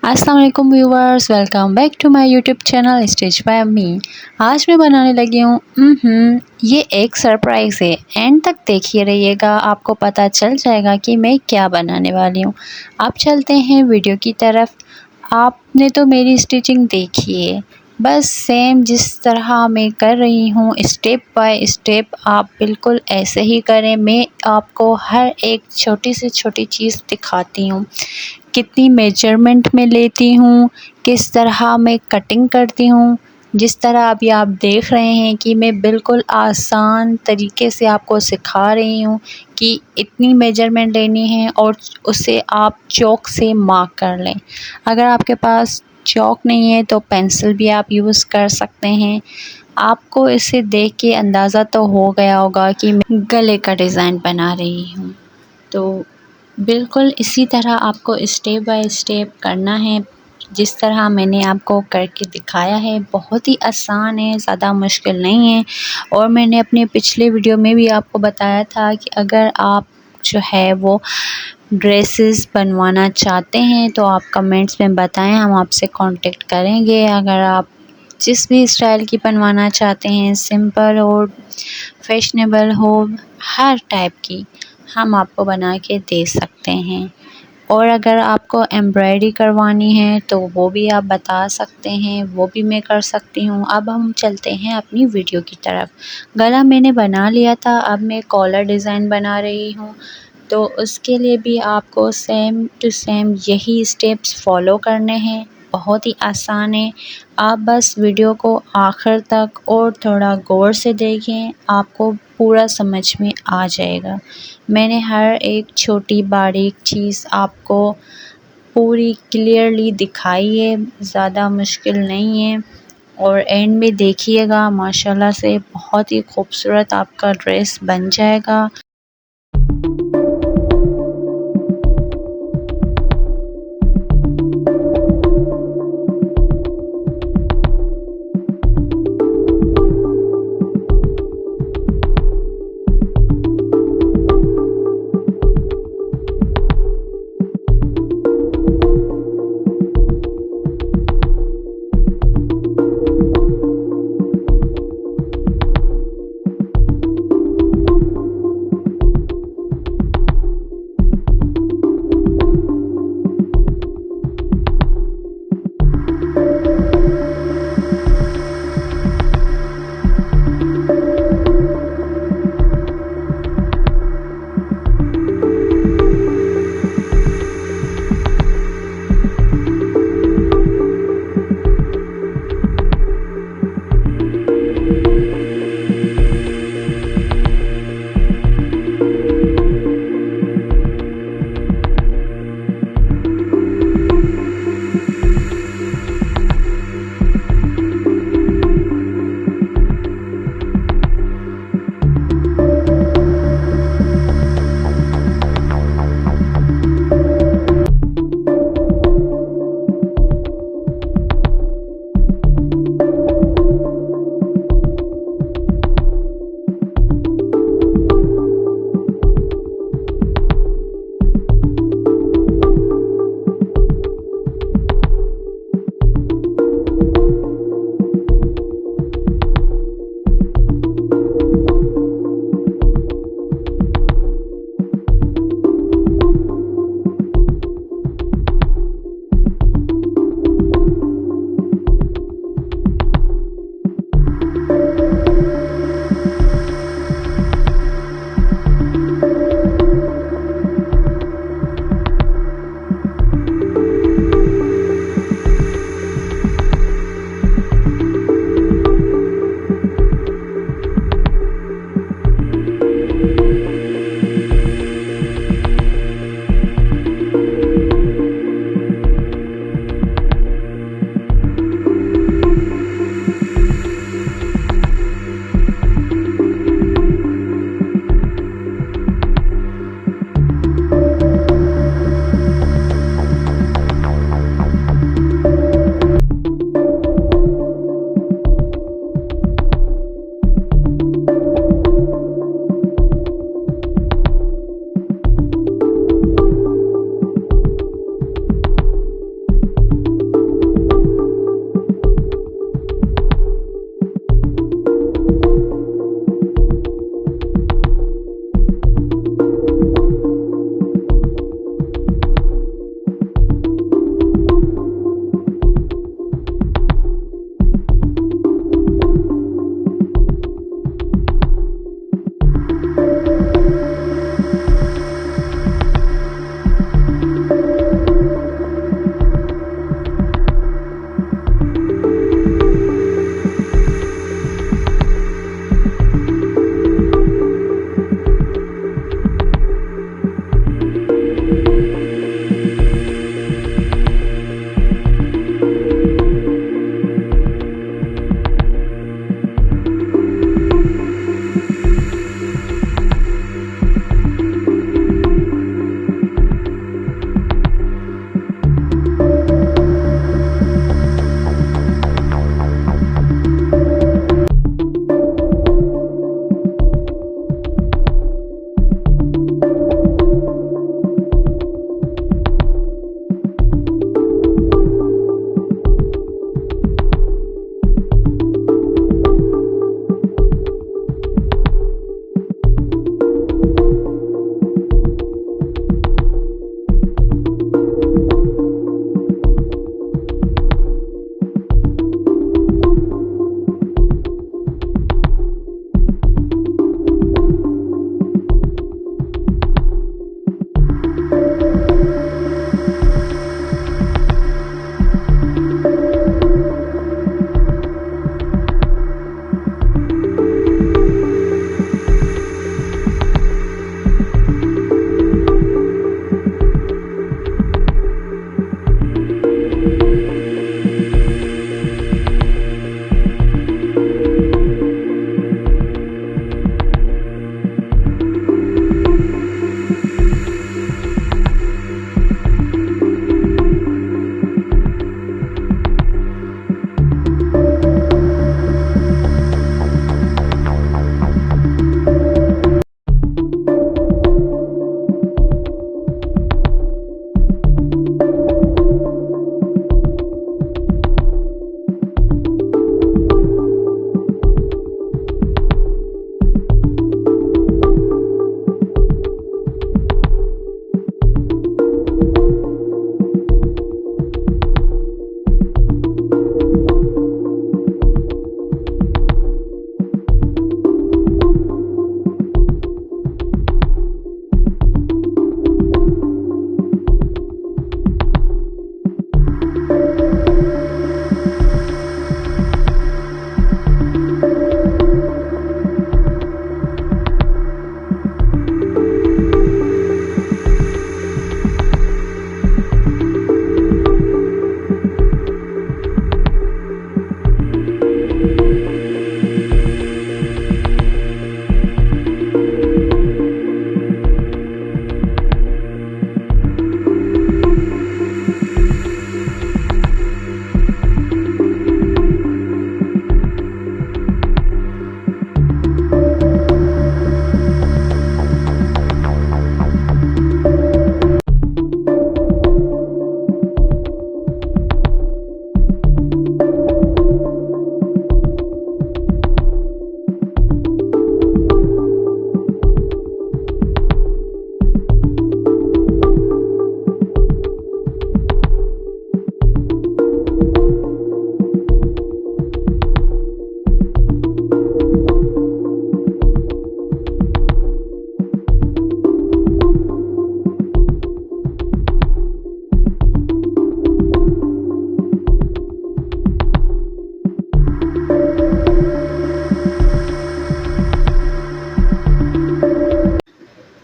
अस्सलाम वालेकुम viewers, welcome back to my YouTube channel stitch by me. आज मैं बनाने लगी हूँ ये एक सरप्राइज़ है। एंड तक देखिए रहिएगा, आपको पता चल जाएगा कि मैं क्या बनाने वाली हूँ। अब चलते हैं वीडियो की तरफ। आपने तो मेरी स्टिचिंग देखी है, बस सेम जिस तरह मैं कर रही हूँ स्टेप बाय स्टेप आप बिल्कुल ऐसे ही करें। मैं आपको हर एक छोटी से छोटी चीज़ दिखाती हूँ, कितनी मेजरमेंट में लेती हूँ, किस तरह मैं कटिंग करती हूँ। जिस तरह अभी आप देख रहे हैं कि मैं बिल्कुल आसान तरीके से आपको सिखा रही हूँ कि इतनी मेजरमेंट लेनी है और उसे आप चॉक से मार्क कर लें। अगर आपके पास चॉक नहीं है तो पेंसिल भी आप यूज़ कर सकते हैं। आपको इसे देख के अंदाज़ा तो हो गया होगा कि मैं गले का डिज़ाइन बना रही हूँ। तो बिल्कुल इसी तरह आपको स्टेप बाय स्टेप करना है, जिस तरह मैंने आपको करके दिखाया है। बहुत ही आसान है, ज़्यादा मुश्किल नहीं है। और मैंने अपने पिछले वीडियो में भी आपको बताया था कि अगर आप जो है वो ड्रेसेस बनवाना चाहते हैं तो आप कमेंट्स में बताएं, हम आपसे कांटेक्ट करेंगे। अगर आप जिस भी स्टाइल की बनवाना चाहते हैं, सिंपल हो, फैशनेबल हो, हर टाइप की हम आपको बना के दे सकते हैं। और अगर आपको एम्ब्रॉयडरी करवानी है तो वो भी आप बता सकते हैं, वो भी मैं कर सकती हूँ। अब हम चलते हैं अपनी वीडियो की तरफ। गला मैंने बना लिया था, अब मैं कॉलर डिज़ाइन बना रही हूँ। तो उसके लिए भी आपको सेम टू सेम यही स्टेप्स फॉलो करने हैं। बहुत ही आसान है, आप बस वीडियो को आखिर तक और थोड़ा गौर से देखें, आपको पूरा समझ में आ जाएगा। मैंने हर एक छोटी बारीक चीज़ आपको पूरी क्लियरली दिखाई है, ज़्यादा मुश्किल नहीं है। और एंड में देखिएगा, माशाल्लाह से बहुत ही खूबसूरत आपका ड्रेस बन जाएगा।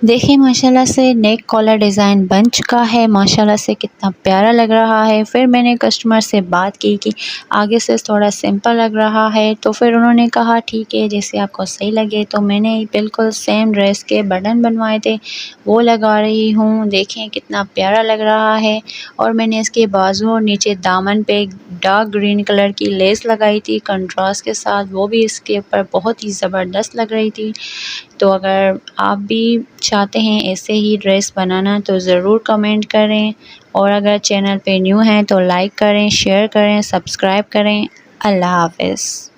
देखिए माशाल्लाह से नेक कॉलर डिज़ाइन बन चुका है, माशाल्लाह से कितना प्यारा लग रहा है। फिर मैंने कस्टमर से बात की कि आगे से थोड़ा सिंपल लग रहा है, तो फिर उन्होंने कहा ठीक है जैसे आपको सही लगे। तो मैंने बिल्कुल सेम ड्रेस के बटन बनवाए थे, वो लगा रही हूँ। देखें कितना प्यारा लग रहा है। और मैंने इसके बाजू और नीचे दामन पे डार्क ग्रीन कलर की लेस लगाई थी कंट्रास्ट के साथ, वो भी इसके ऊपर बहुत ही ज़बरदस्त लग रही थी। तो अगर आप भी चाहते हैं ऐसे ही ड्रेस बनाना तो ज़रूर कमेंट करें, और अगर चैनल पे न्यू हैं तो लाइक करें, शेयर करें, सब्सक्राइब करें। अल्लाह हाफ़िज़।